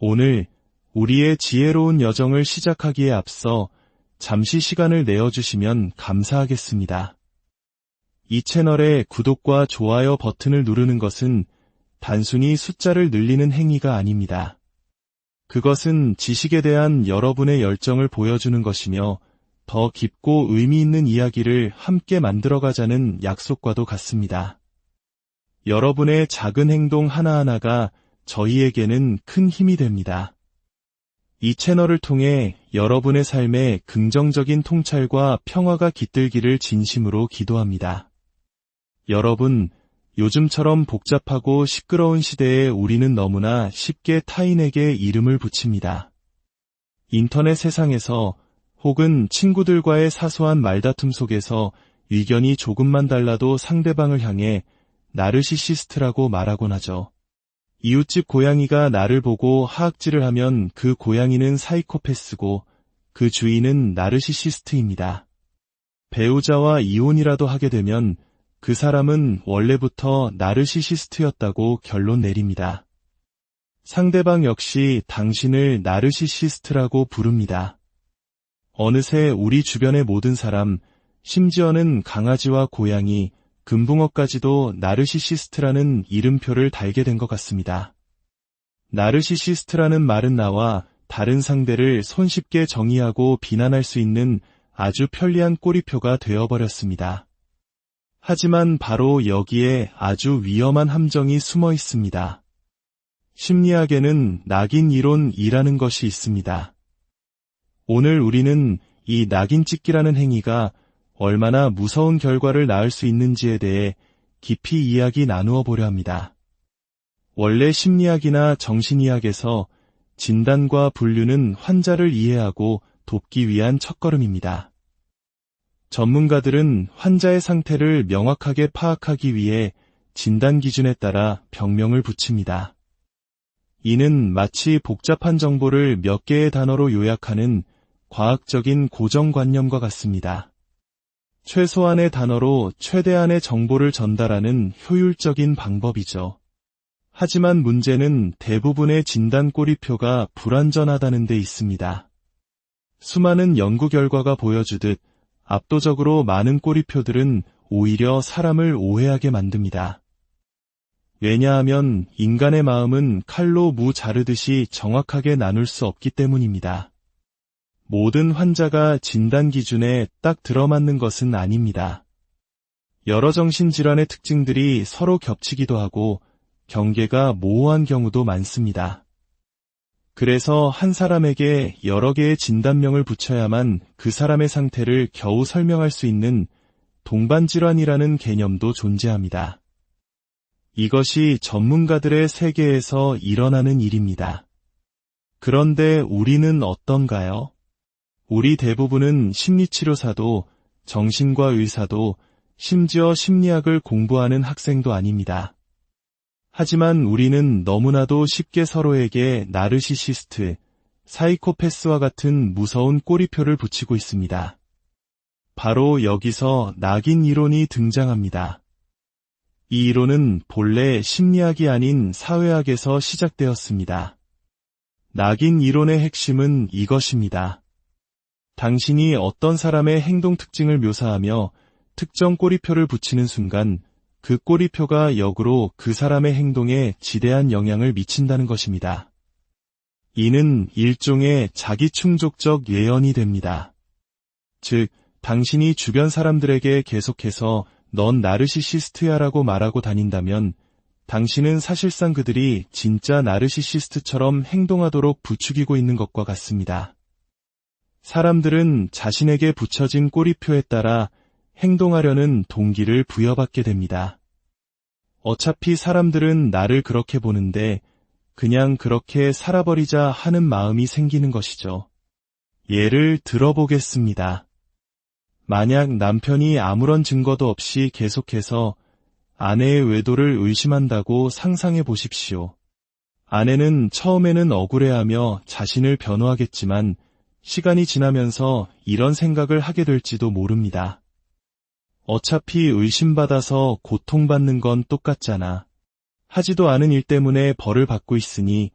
오늘 우리의 지혜로운 여정을 시작하기에 앞서 잠시 시간을 내어주시면 감사하겠습니다. 이 채널의 구독과 좋아요 버튼을 누르는 것은 단순히 숫자를 늘리는 행위가 아닙니다. 그것은 지식에 대한 여러분의 열정을 보여주는 것이며 더 깊고 의미 있는 이야기를 함께 만들어가자는 약속과도 같습니다. 여러분의 작은 행동 하나하나가 저희에게는 큰 힘이 됩니다. 이 채널을 통해 여러분의 삶에 긍정적인 통찰과 평화가 깃들기를 진심으로 기도합니다. 여러분, 요즘처럼 복잡하고 시끄러운 시대에 우리는 너무나 쉽게 타인에게 이름을 붙입니다. 인터넷 세상에서 혹은 친구들과의 사소한 말다툼 속에서 의견이 조금만 달라도 상대방을 향해 나르시시스트라고 말하곤 하죠. 이웃집 고양이가 나를 보고 하악질을 하면 그 고양이는 사이코패스고 그 주인은 나르시시스트입니다. 배우자와 이혼이라도 하게 되면 그 사람은 원래부터 나르시시스트였다고 결론 내립니다. 상대방 역시 당신을 나르시시스트라고 부릅니다. 어느새 우리 주변의 모든 사람, 심지어는 강아지와 고양이, 금붕어까지도 나르시시스트라는 이름표를 달게 된 것 같습니다. 나르시시스트라는 말은 나와 다른 상대를 손쉽게 정의하고 비난할 수 있는 아주 편리한 꼬리표가 되어버렸습니다. 하지만 바로 여기에 아주 위험한 함정이 숨어 있습니다. 심리학에는 낙인 이론이라는 것이 있습니다. 오늘 우리는 이 낙인 찍기라는 행위가 얼마나 무서운 결과를 낳을 수 있는지에 대해 깊이 이야기 나누어 보려 합니다. 원래 심리학이나 정신의학에서 진단과 분류는 환자를 이해하고 돕기 위한 첫걸음입니다. 전문가들은 환자의 상태를 명확하게 파악하기 위해 진단 기준에 따라 병명을 붙입니다. 이는 마치 복잡한 정보를 몇 개의 단어로 요약하는 과학적인 고정관념과 같습니다. 최소한의 단어로 최대한의 정보를 전달하는 효율적인 방법이죠. 하지만 문제는 대부분의 진단 꼬리표가 불완전하다는 데 있습니다. 수많은 연구 결과가 보여주듯 압도적으로 많은 꼬리표들은 오히려 사람을 오해하게 만듭니다. 왜냐하면 인간의 마음은 칼로 무 자르듯이 정확하게 나눌 수 없기 때문입니다. 모든 환자가 진단 기준에 딱 들어맞는 것은 아닙니다. 여러 정신질환의 특징들이 서로 겹치기도 하고 경계가 모호한 경우도 많습니다. 그래서 한 사람에게 여러 개의 진단명을 붙여야만 그 사람의 상태를 겨우 설명할 수 있는 동반질환이라는 개념도 존재합니다. 이것이 전문가들의 세계에서 일어나는 일입니다. 그런데 우리는 어떤가요? 우리 대부분은 심리치료사도, 정신과 의사도, 심지어 심리학을 공부하는 학생도 아닙니다. 하지만 우리는 너무나도 쉽게 서로에게 나르시시스트, 사이코패스와 같은 무서운 꼬리표를 붙이고 있습니다. 바로 여기서 낙인 이론이 등장합니다. 이 이론은 본래 심리학이 아닌 사회학에서 시작되었습니다. 낙인 이론의 핵심은 이것입니다. 당신이 어떤 사람의 행동 특징을 묘사하며 특정 꼬리표를 붙이는 순간 그 꼬리표가 역으로 그 사람의 행동에 지대한 영향을 미친다는 것입니다. 이는 일종의 자기충족적 예언이 됩니다. 즉, 당신이 주변 사람들에게 계속해서 넌 나르시시스트야라고 말하고 다닌다면 당신은 사실상 그들이 진짜 나르시시스트처럼 행동하도록 부추기고 있는 것과 같습니다. 사람들은 자신에게 붙여진 꼬리표에 따라 행동하려는 동기를 부여받게 됩니다. 어차피 사람들은 나를 그렇게 보는데 그냥 그렇게 살아버리자 하는 마음이 생기는 것이죠. 예를 들어보겠습니다. 만약 남편이 아무런 증거도 없이 계속해서 아내의 외도를 의심한다고 상상해 보십시오. 아내는 처음에는 억울해하며 자신을 변호하겠지만 시간이 지나면서 이런 생각을 하게 될지도 모릅니다. 어차피 의심받아서 고통받는 건 똑같잖아. 하지도 않은 일 때문에 벌을 받고 있으니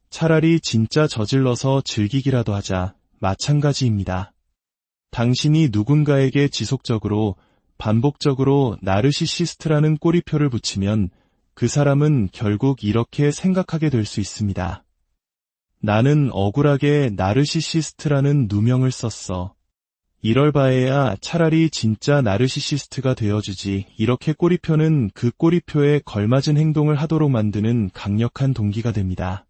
차라리 진짜 저질러서 즐기기라도 하자 마찬가지입니다. 당신이 누군가에게 지속적으로 반복적으로 나르시시스트라는 꼬리표를 붙이면 그 사람은 결국 이렇게 생각하게 될 수 있습니다. 나는 억울하게 나르시시스트라는 누명을 썼어. 이럴 바에야 차라리 진짜 나르시시스트가 되어주지. 이렇게 꼬리표는 그 꼬리표에 걸맞은 행동을 하도록 만드는 강력한 동기가 됩니다.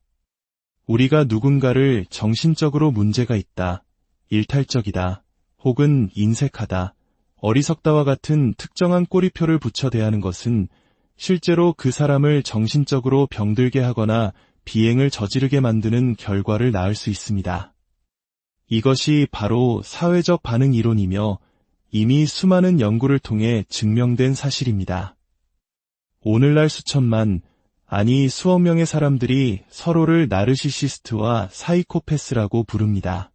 우리가 누군가를 정신적으로 문제가 있다, 일탈적이다, 혹은 인색하다, 어리석다와 같은 특정한 꼬리표를 붙여 대하는 것은 실제로 그 사람을 정신적으로 병들게 하거나 비행을 저지르게 만드는 결과를 낳을 수 있습니다. 이것이 바로 사회적 반응 이론이며 이미 수많은 연구를 통해 증명된 사실입니다. 오늘날 수천만, 아니 수억 명의 사람들이 서로를 나르시시스트와 사이코패스라고 부릅니다.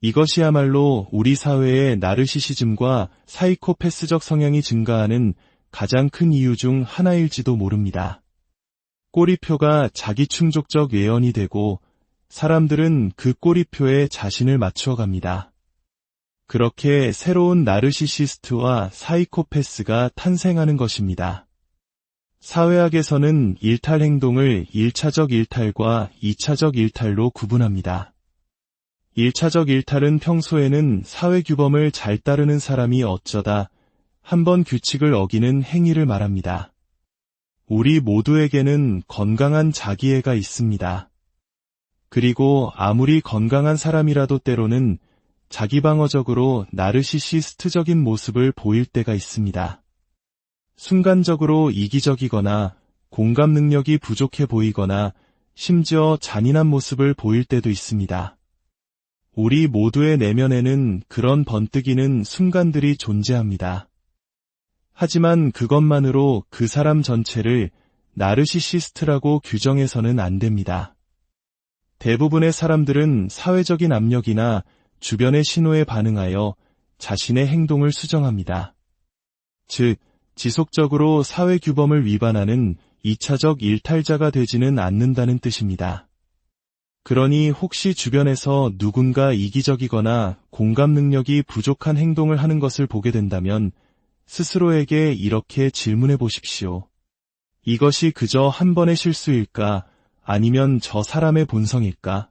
이것이야말로 우리 사회의 나르시시즘과 사이코패스적 성향이 증가하는 가장 큰 이유 중 하나일지도 모릅니다. 꼬리표가 자기충족적 예언이 되고 사람들은 그 꼬리표에 자신을 맞추어 갑니다. 그렇게 새로운 나르시시스트와 사이코패스가 탄생하는 것입니다. 사회학에서는 일탈 행동을 1차적 일탈과 2차적 일탈로 구분합니다. 1차적 일탈은 평소에는 사회 규범을 잘 따르는 사람이 어쩌다 한번 규칙을 어기는 행위를 말합니다. 우리 모두에게는 건강한 자기애가 있습니다. 그리고 아무리 건강한 사람이라도 때로는 자기방어적으로 나르시시스트적인 모습을 보일 때가 있습니다. 순간적으로 이기적이거나 공감 능력이 부족해 보이거나 심지어 잔인한 모습을 보일 때도 있습니다. 우리 모두의 내면에는 그런 번뜩이는 순간들이 존재합니다. 하지만 그것만으로 그 사람 전체를 나르시시스트라고 규정해서는 안 됩니다. 대부분의 사람들은 사회적인 압력이나 주변의 신호에 반응하여 자신의 행동을 수정합니다. 즉, 지속적으로 사회 규범을 위반하는 2차적 일탈자가 되지는 않는다는 뜻입니다. 그러니 혹시 주변에서 누군가 이기적이거나 공감 능력이 부족한 행동을 하는 것을 보게 된다면 스스로에게 이렇게 질문해 보십시오. 이것이 그저 한 번의 실수일까? 아니면 저 사람의 본성일까?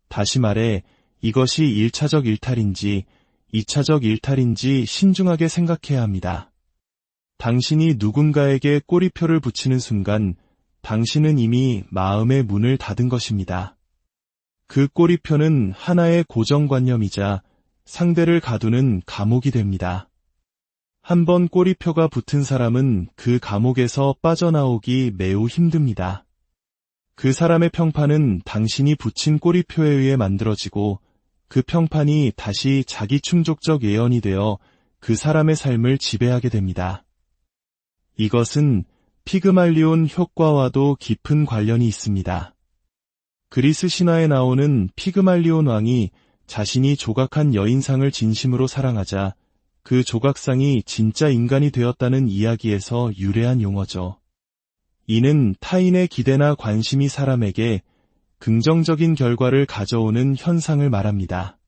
다시 말해, 이것이 1차적 일탈인지 2차적 일탈인지 신중하게 생각해야 합니다. 당신이 누군가에게 꼬리표를 붙이는 순간 당신은 이미 마음의 문을 닫은 것입니다. 그 꼬리표는 하나의 고정관념이자 상대를 가두는 감옥이 됩니다. 한번 꼬리표가 붙은 사람은 그 감옥에서 빠져나오기 매우 힘듭니다. 그 사람의 평판은 당신이 붙인 꼬리표에 의해 만들어지고 그 평판이 다시 자기충족적 예언이 되어 그 사람의 삶을 지배하게 됩니다. 이것은 피그말리온 효과와도 깊은 관련이 있습니다. 그리스 신화에 나오는 피그말리온 왕이 자신이 조각한 여인상을 진심으로 사랑하자 그 조각상이 진짜 인간이 되었다는 이야기에서 유래한 용어죠. 이는 타인의 기대나 관심이 사람에게 긍정적인 결과를 가져오는 현상을 말합니다.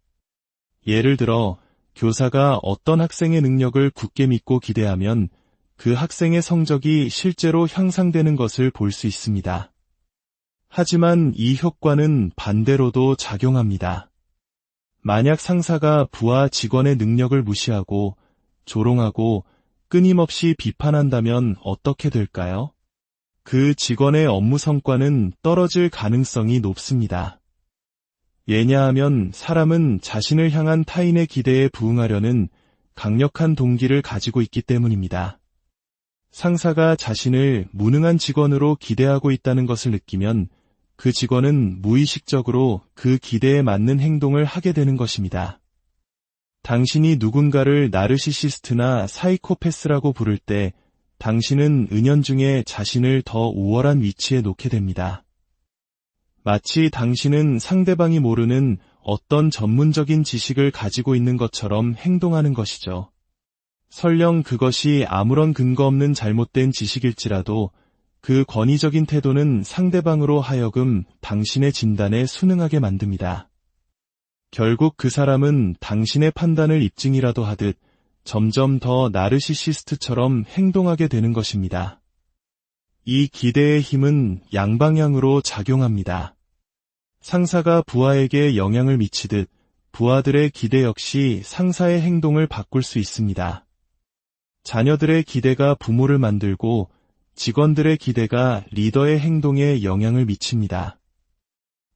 예를 들어 교사가 어떤 학생의 능력을 굳게 믿고 기대하면 그 학생의 성적이 실제로 향상되는 것을 볼 수 있습니다. 하지만 이 효과는 반대로도 작용합니다. 만약 상사가 부하 직원의 능력을 무시하고 조롱하고 끊임없이 비판한다면 어떻게 될까요? 그 직원의 업무 성과는 떨어질 가능성이 높습니다. 왜냐하면 사람은 자신을 향한 타인의 기대에 부응하려는 강력한 동기를 가지고 있기 때문입니다. 상사가 자신을 무능한 직원으로 기대하고 있다는 것을 느끼면 그 직원은 무의식적으로 그 기대에 맞는 행동을 하게 되는 것입니다. 당신이 누군가를 나르시시스트나 사이코패스라고 부를 때 당신은 은연중에 자신을 더 우월한 위치에 놓게 됩니다. 마치 당신은 상대방이 모르는 어떤 전문적인 지식을 가지고 있는 것처럼 행동하는 것이죠. 설령 그것이 아무런 근거 없는 잘못된 지식일지라도 그 권위적인 태도는 상대방으로 하여금 당신의 진단에 순응하게 만듭니다. 결국 그 사람은 당신의 판단을 입증이라도 하듯 점점 더 나르시시스트처럼 행동하게 되는 것입니다. 이 기대의 힘은 양방향으로 작용합니다. 상사가 부하에게 영향을 미치듯 부하들의 기대 역시 상사의 행동을 바꿀 수 있습니다. 자녀들의 기대가 부모를 만들고 직원들의 기대가 리더의 행동에 영향을 미칩니다.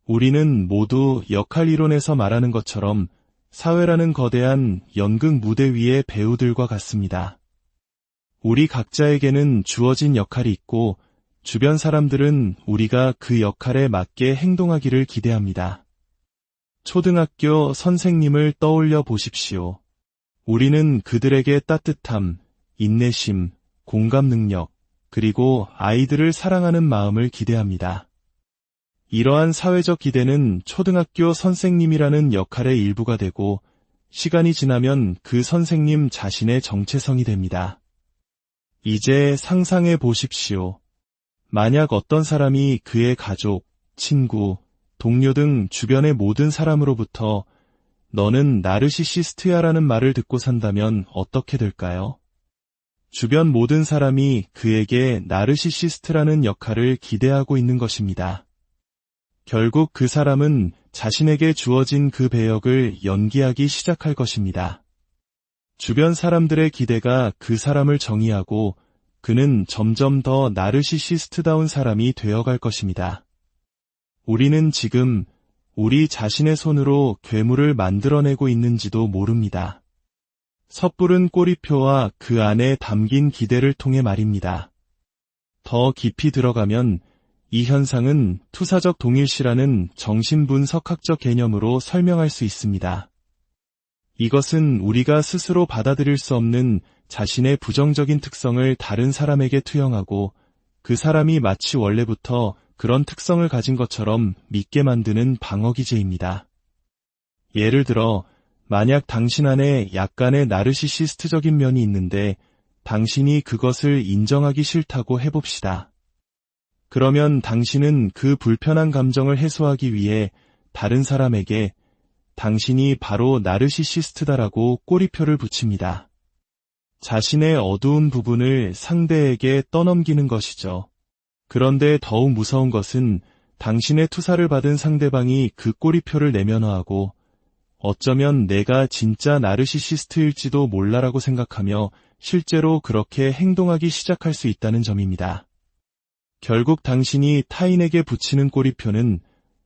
우리는 모두 역할이론에서 말하는 것처럼 사회라는 거대한 연극 무대 위의 배우들과 같습니다. 우리 각자에게는 주어진 역할이 있고 주변 사람들은 우리가 그 역할에 맞게 행동하기를 기대합니다. 초등학교 선생님을 떠올려 보십시오. 우리는 그들에게 따뜻함, 인내심, 공감 능력, 그리고 아이들을 사랑하는 마음을 기대합니다. 이러한 사회적 기대는 초등학교 선생님이라는 역할의 일부가 되고 시간이 지나면 그 선생님 자신의 정체성이 됩니다. 이제 상상해 보십시오. 만약 어떤 사람이 그의 가족, 친구, 동료 등 주변의 모든 사람으로부터 너는 나르시시스트야라는 말을 듣고 산다면 어떻게 될까요? 주변 모든 사람이 그에게 나르시시스트라는 역할을 기대하고 있는 것입니다. 결국 그 사람은 자신에게 주어진 그 배역을 연기하기 시작할 것입니다. 주변 사람들의 기대가 그 사람을 정의하고 그는 점점 더 나르시시스트다운 사람이 되어갈 것입니다. 우리는 지금 우리 자신의 손으로 괴물을 만들어내고 있는지도 모릅니다. 섣부른 꼬리표와 그 안에 담긴 기대를 통해 말입니다. 더 깊이 들어가면 이 현상은 투사적 동일시라는 정신분석학적 개념으로 설명할 수 있습니다. 이것은 우리가 스스로 받아들일 수 없는 자신의 부정적인 특성을 다른 사람에게 투영하고 그 사람이 마치 원래부터 그런 특성을 가진 것처럼 믿게 만드는 방어기제입니다. 예를 들어 만약 당신 안에 약간의 나르시시스트적인 면이 있는데 당신이 그것을 인정하기 싫다고 해봅시다. 그러면 당신은 그 불편한 감정을 해소하기 위해 다른 사람에게 당신이 바로 나르시시스트다라고 꼬리표를 붙입니다. 자신의 어두운 부분을 상대에게 떠넘기는 것이죠. 그런데 더욱 무서운 것은 당신의 투사를 받은 상대방이 그 꼬리표를 내면화하고 어쩌면 내가 진짜 나르시시스트일지도 몰라라고 생각하며 실제로 그렇게 행동하기 시작할 수 있다는 점입니다. 결국 당신이 타인에게 붙이는 꼬리표는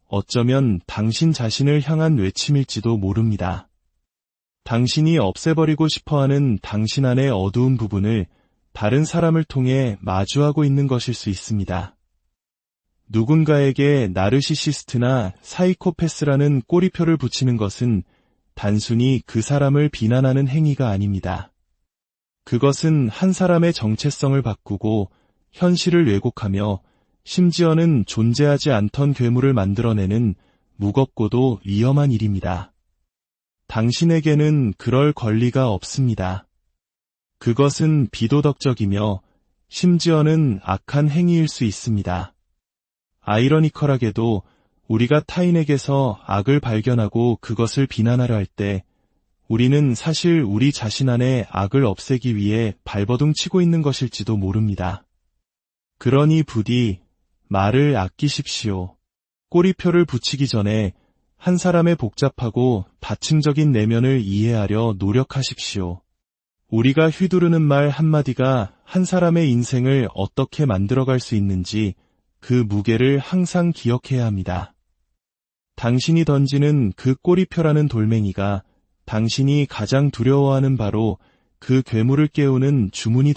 어쩌면 당신 자신을 향한 외침일지도 모릅니다. 당신이 없애버리고 싶어하는 당신 안의 어두운 부분을 다른 사람을 통해 마주하고 있는 것일 수 있습니다. 누군가에게 나르시시스트나 사이코패스라는 꼬리표를 붙이는 것은 단순히 그 사람을 비난하는 행위가 아닙니다. 그것은 한 사람의 정체성을 바꾸고 현실을 왜곡하며 심지어는 존재하지 않던 괴물을 만들어내는 무겁고도 위험한 일입니다. 당신에게는 그럴 권리가 없습니다. 그것은 비도덕적이며 심지어는 악한 행위일 수 있습니다. 아이러니컬하게도 우리가 타인에게서 악을 발견하고 그것을 비난하려 할 때 우리는 사실 우리 자신 안에 악을 없애기 위해 발버둥 치고 있는 것일지도 모릅니다. 그러니 부디 말을 아끼십시오. 꼬리표를 붙이기 전에 한 사람의 복잡하고 다층적인 내면을 이해하려 노력하십시오. 우리가 휘두르는 말 한마디가 한 사람의 인생을 어떻게 만들어갈 수 있는지 그 무게를 항상 기억해야 합니다. 당신이 던지는 그 꼬리표라는 돌멩이가 당신이 가장 두려워하는 바로 그 괴물을 깨우는 주문이